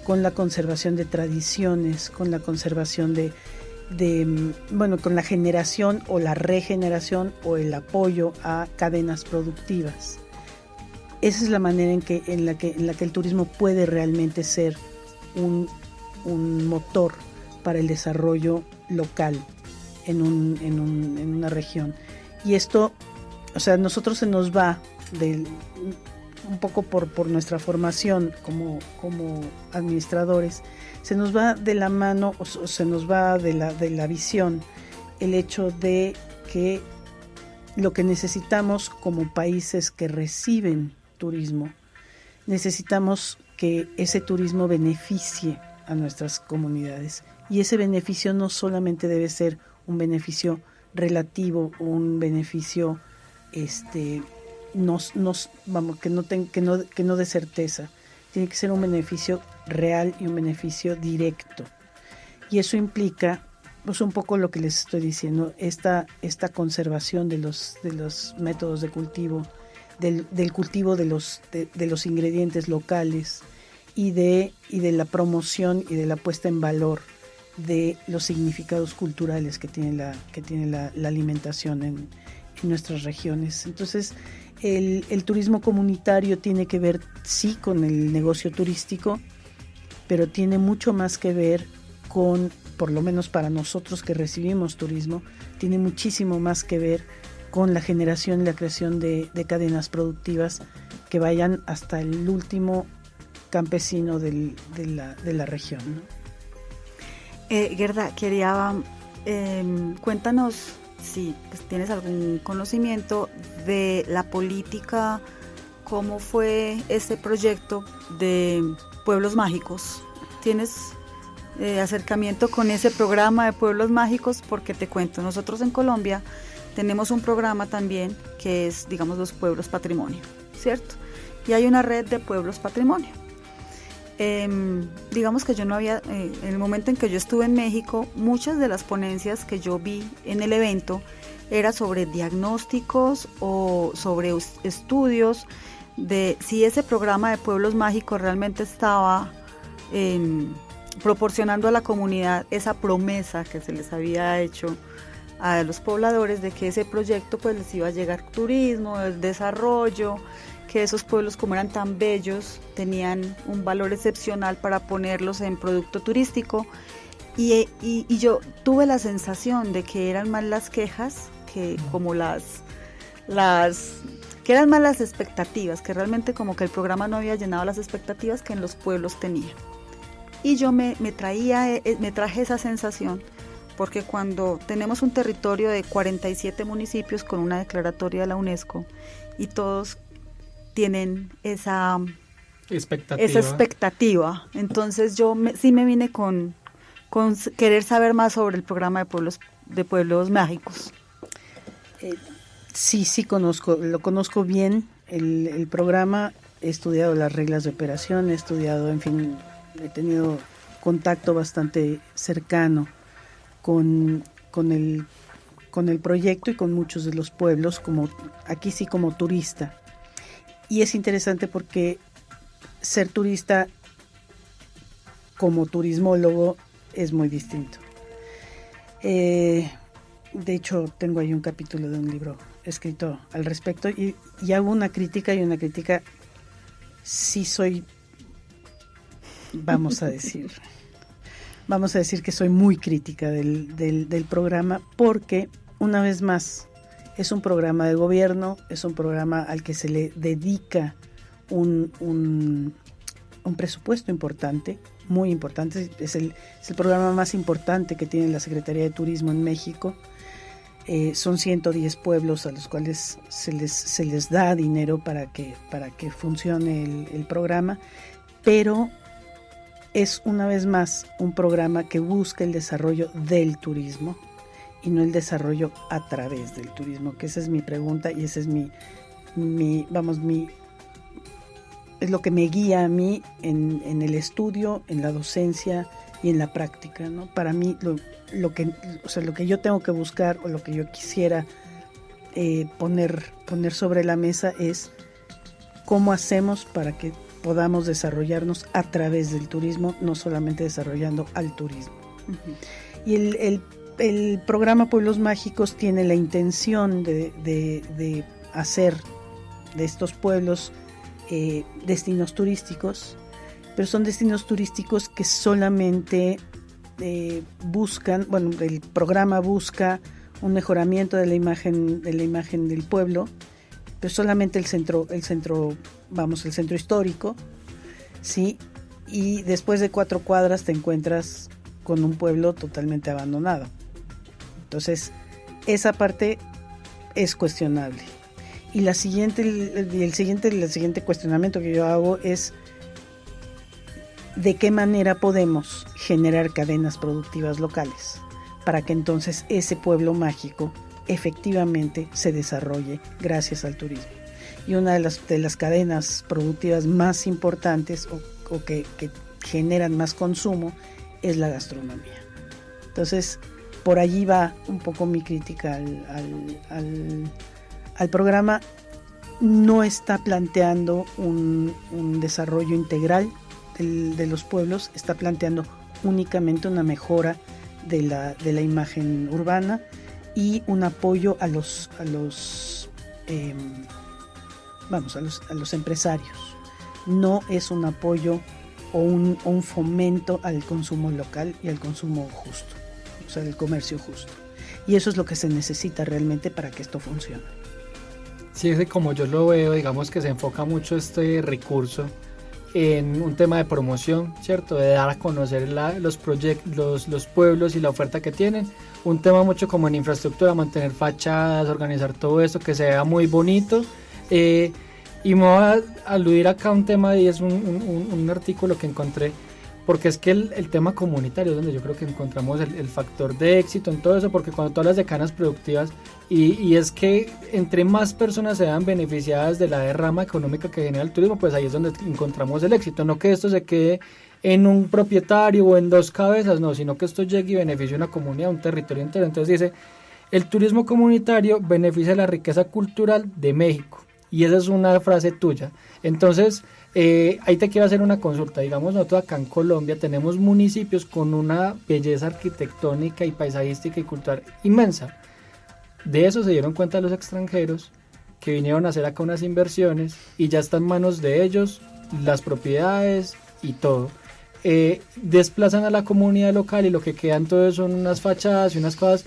con la conservación de tradiciones, con la conservación con la generación o la regeneración o el apoyo a cadenas productivas. Esa es la manera en la que el turismo puede realmente ser un motor para el desarrollo local en una región. Y esto, nosotros se nos va un poco por nuestra formación como administradores, se nos va de la mano o se nos va de la visión el hecho de que lo que necesitamos como países que reciben turismo, necesitamos que ese turismo beneficie a nuestras comunidades, y ese beneficio no solamente debe ser un beneficio relativo, un beneficio que no dé certeza. Tiene que ser un beneficio real y un beneficio directo. Y eso implica, pues, un poco lo que les estoy diciendo, esta conservación de los métodos de cultivo, del cultivo de los ingredientes locales y de la promoción y de la puesta en valor de los significados culturales que tiene la alimentación en nuestras regiones. Entonces, el turismo comunitario tiene que ver, sí, con el negocio turístico, pero tiene mucho más que ver con, por lo menos para nosotros que recibimos turismo, tiene muchísimo más que ver con la generación y la creación de cadenas productivas que vayan hasta el último campesino de la región, ¿no? Gerda, cuéntanos si pues, tienes algún conocimiento de la política, cómo fue este proyecto de Pueblos Mágicos. ¿Tienes acercamiento con ese programa de Pueblos Mágicos? Porque te cuento, nosotros en Colombia tenemos un programa también que es, digamos, los pueblos patrimonio, ¿cierto? Y hay una red de pueblos patrimonio. Digamos que yo no había, en el momento en que yo estuve en México, muchas de las ponencias que yo vi en el evento era sobre diagnósticos o sobre estudios de si ese programa de pueblos mágicos realmente estaba proporcionando a la comunidad esa promesa que se les había hecho a los pobladores de que ese proyecto pues les iba a llegar turismo, el desarrollo, que esos pueblos, como eran tan bellos, tenían un valor excepcional para ponerlos en producto turístico, y yo tuve la sensación de que eran más las quejas que como que eran más las expectativas, que realmente como que el programa no había llenado las expectativas que en los pueblos tenía. Y yo me traje esa sensación, porque cuando tenemos un territorio de 47 municipios con una declaratoria de la UNESCO y todos tienen esa expectativa. Entonces yo sí me vine con querer saber más sobre el programa de pueblos mágicos. Sí, lo conozco bien, el programa. He estudiado las reglas de operación, he tenido contacto bastante cercano con el proyecto y con muchos de los pueblos, como turista. Y es interesante porque ser turista como turismólogo es muy distinto. De hecho, tengo ahí un capítulo de un libro escrito al respecto y hago una crítica, sí soy, vamos a decir que soy muy crítica del programa, porque, una vez más, es un programa de gobierno, es un programa al que se le dedica un presupuesto importante, muy importante. Es el programa más importante que tiene la Secretaría de Turismo en México. Son 110 pueblos a los cuales se les da dinero para que funcione el programa, pero es, una vez más, un programa que busca el desarrollo del turismo y no el desarrollo a través del turismo, que esa es mi pregunta y ese es es lo que me guía a mí en el estudio, en la docencia y en la práctica, ¿no? Para mí lo que yo tengo que buscar, o lo que yo quisiera poner sobre la mesa, es cómo hacemos para que podamos desarrollarnos a través del turismo, no solamente desarrollando al turismo. Uh-huh. Y el programa Pueblos Mágicos tiene la intención de hacer de estos pueblos destinos turísticos, pero son destinos turísticos que solamente buscan, bueno, el programa busca un mejoramiento de la imagen del pueblo, pero solamente el centro histórico, ¿sí? Y después de 4 cuadras te encuentras con un pueblo totalmente abandonado. Entonces, esa parte es cuestionable. Y el siguiente cuestionamiento que yo hago es de qué manera podemos generar cadenas productivas locales para que entonces ese pueblo mágico efectivamente se desarrolle gracias al turismo. Y una de las cadenas productivas más importantes o que generan más consumo es la gastronomía. Entonces, por allí va un poco mi crítica al programa. No está planteando un desarrollo integral de los pueblos, está planteando únicamente una mejora de la imagen urbana y un apoyo a los empresarios. No es un apoyo o un fomento al consumo local y al consumo justo, o sea, el comercio justo. Y eso es lo que se necesita realmente para que esto funcione. Sí, es que como yo lo veo, digamos que se enfoca mucho este recurso en un tema de promoción, ¿cierto? De dar a conocer los proyectos, los pueblos y la oferta que tienen. Un tema mucho como en infraestructura, mantener fachadas, organizar todo esto, que se vea muy bonito. Y me voy a aludir acá a un tema y es un artículo que encontré, porque es que el tema comunitario es donde yo creo que encontramos el factor de éxito en todo eso, porque cuando tú hablas de cadenas productivas, y es que entre más personas se vean beneficiadas de la derrama económica que genera el turismo, pues ahí es donde encontramos el éxito, no que esto se quede en un propietario o en 2 cabezas, no, sino que esto llegue y beneficie a una comunidad, un territorio entero. Entonces dice, el turismo comunitario beneficia la riqueza cultural de México, y esa es una frase tuya. Entonces, ahí te quiero hacer una consulta. Digamos, nosotros acá en Colombia tenemos municipios con una belleza arquitectónica y paisajística y cultural inmensa. De eso se dieron cuenta los extranjeros que vinieron a hacer acá unas inversiones y ya está en manos de ellos las propiedades y todo. Desplazan a la comunidad local y lo que quedan todos son unas fachadas y unas cosas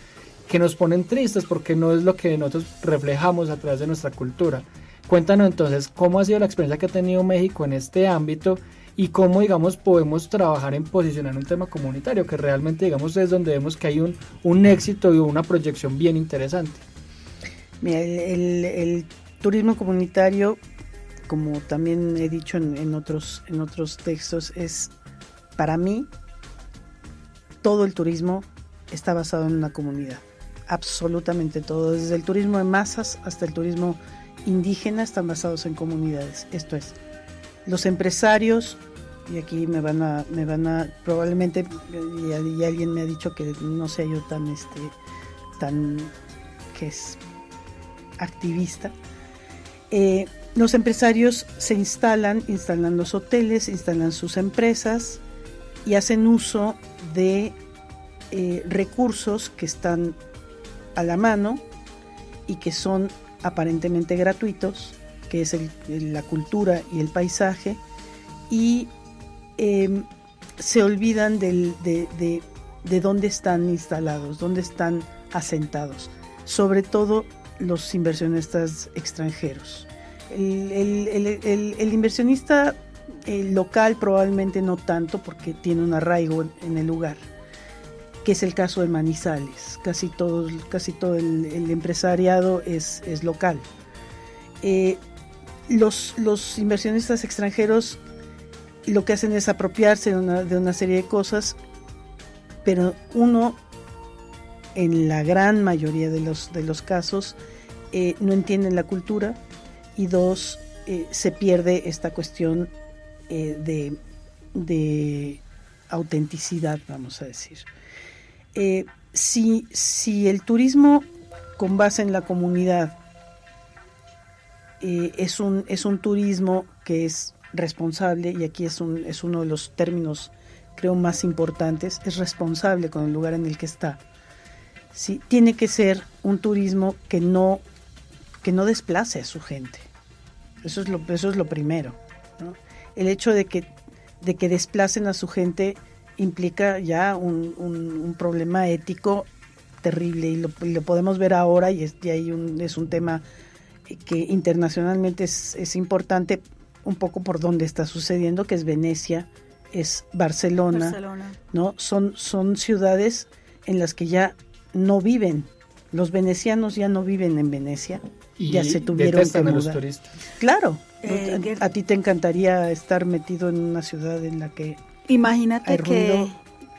que nos ponen tristes porque no es lo que nosotros reflejamos a través de nuestra cultura. Cuéntanos entonces cómo ha sido la experiencia que ha tenido México en este ámbito y cómo, digamos, podemos trabajar en posicionar un tema comunitario, que realmente, digamos, es donde vemos que hay un éxito y una proyección bien interesante. Mira, el turismo comunitario, como también he dicho en otros textos, es, para mí, todo el turismo está basado en una comunidad, absolutamente todo, desde el turismo de masas hasta el turismo indígena están basados en comunidades. Esto es, los empresarios, y aquí me van a probablemente, y alguien me ha dicho que no sea yo tan que es activista. Los empresarios se instalan los hoteles, instalan sus empresas y hacen uso de recursos que están a la mano y que son aparentemente gratuitos, que es la cultura y el paisaje, y se olvidan de dónde están instalados, dónde están asentados, sobre todo los inversionistas extranjeros. El inversionista local probablemente no tanto, porque tiene un arraigo en el lugar, que es el caso de Manizales. Casi todo el empresariado es local. Los inversionistas extranjeros lo que hacen es apropiarse de una serie de cosas, pero uno, en la gran mayoría de los casos, no entienden la cultura, y 2, se pierde esta cuestión de autenticidad, vamos a decir. Si el turismo con base en la comunidad es un turismo que es responsable, y aquí es uno de los términos creo más importantes, es responsable con el lugar en el que está. Sí, tiene que ser un turismo que no desplace a su gente. Eso es lo primero, ¿no? El hecho de que desplacen a su gente implica ya un problema ético terrible, y lo podemos ver ahora, y es un tema que internacionalmente es importante, un poco por donde está sucediendo, que es Venecia, es Barcelona. ¿No? Son ciudades en las que ya no viven. Los venecianos ya no viven en Venecia, y ya se tuvieron que mudar. A los turistas. Claro, a ti te encantaría estar metido en una ciudad en la que imagínate hay ruido.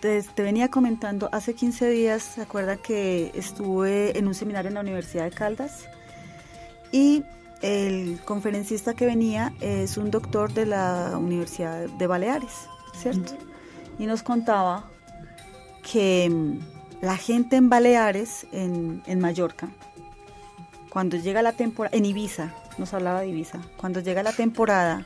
Que te venía comentando, hace 15 días, ¿se acuerda que estuve en un seminario en la Universidad de Caldas? Y el conferencista que venía es un doctor de la Universidad de Baleares, ¿cierto? Y nos contaba que la gente en Baleares, en Mallorca, cuando llega la temporada, en Ibiza, nos hablaba de Ibiza, cuando llega la temporada,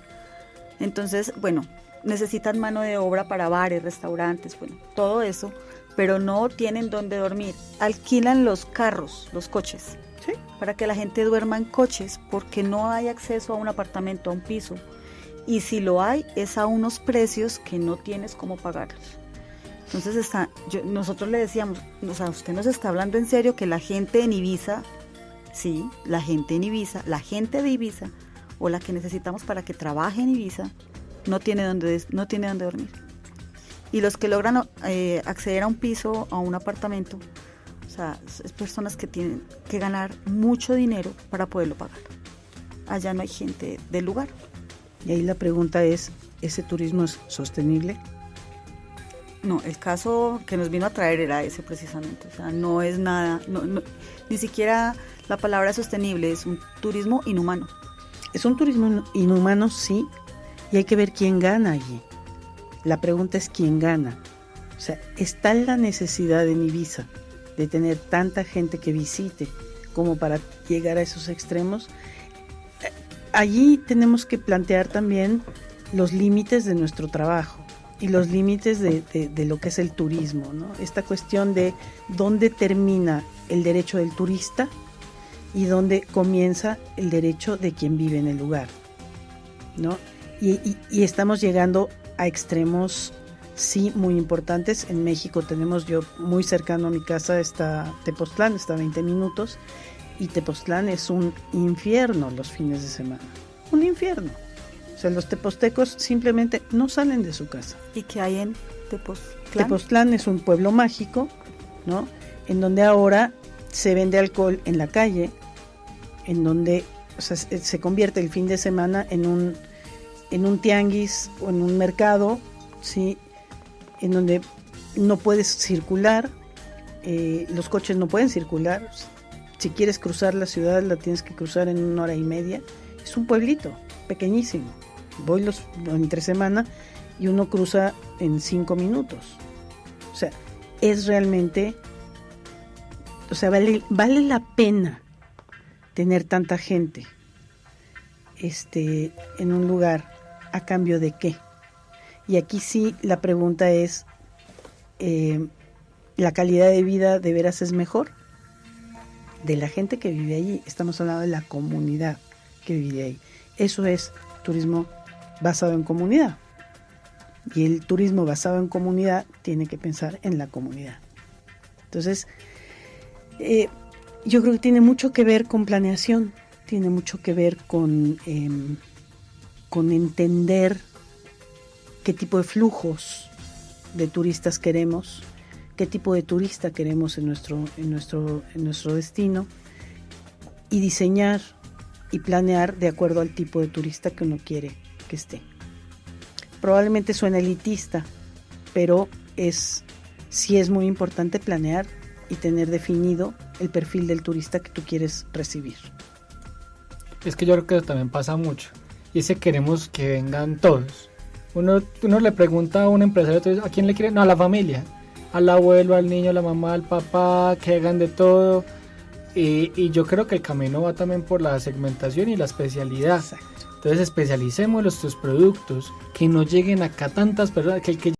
entonces, bueno, necesitan mano de obra para bares, restaurantes, bueno, todo eso, pero no tienen dónde dormir. Alquilan los carros, los coches, ¿sí?, para que la gente duerma en coches, porque no hay acceso a un apartamento, a un piso. Y si lo hay, es a unos precios que no tienes cómo pagarlos. Entonces nosotros le decíamos, o sea, usted nos está hablando en serio que la gente en Ibiza, sí, la gente de Ibiza, o la que necesitamos para que trabaje en Ibiza, no tiene dónde dormir. Y los que logran acceder a un piso, a un apartamento, o sea, es personas que tienen que ganar mucho dinero para poderlo pagar. Allá no hay gente del lugar. Y ahí la pregunta es, ¿ese turismo es sostenible? No, el caso que nos vino a traer era ese precisamente. O sea, no es nada, ni siquiera la palabra sostenible, es un turismo inhumano. Es un turismo inhumano, sí, y hay que ver quién gana allí. La pregunta es quién gana. O sea, ¿está la necesidad en Ibiza de tener tanta gente que visite como para llegar a esos extremos? Allí tenemos que plantear también los límites de nuestro trabajo y los límites de lo que es el turismo, ¿no? Esta cuestión de dónde termina el derecho del turista y dónde comienza el derecho de quien vive en el lugar, ¿no? Y estamos llegando a extremos, sí, muy importantes. En México tenemos, yo muy cercano a mi casa está Tepoztlán, está a 20 minutos, y Tepoztlán es un infierno los fines de semana, un infierno. O sea, los tepoztecos simplemente no salen de su casa. ¿Y qué hay en Tepoztlán? Tepoztlán es un pueblo mágico, ¿no?, en donde ahora se vende alcohol en la calle, en donde, o sea, se convierte el fin de semana en un tianguis o en un mercado, ¿sí?, en donde no puedes circular, los coches no pueden circular. Si quieres cruzar la ciudad, la tienes que cruzar en 1 hora y media. Es un pueblito pequeñísimo. Voy entre semana y uno cruza en 5 minutos. O sea, es realmente, o sea, vale la pena tener tanta gente en un lugar, ¿a cambio de qué? Y aquí sí la pregunta es, ¿la calidad de vida de veras es mejor? De la gente que vive allí, estamos hablando de la comunidad que vive ahí. Eso es turismo basado en comunidad. Y el turismo basado en comunidad tiene que pensar en la comunidad. Entonces, yo creo que tiene mucho que ver con planeación, tiene mucho que ver con entender qué tipo de flujos de turistas queremos, qué tipo de turista queremos en nuestro destino, y diseñar y planear de acuerdo al tipo de turista que uno quiere que esté. Probablemente suena elitista, pero sí es muy importante planear y tener definido el perfil del turista que tú quieres recibir. Es que yo creo que eso también pasa mucho, y es que queremos que vengan todos. Uno le pregunta a un empresario, ¿a quién le quiere? No, a la familia, al abuelo, al niño, a la mamá, al papá, que hagan de todo. Y yo creo que el camino va también por la segmentación y la especialidad. Exacto. Entonces especialicemos nuestros productos, que no lleguen acá tantas personas, que el que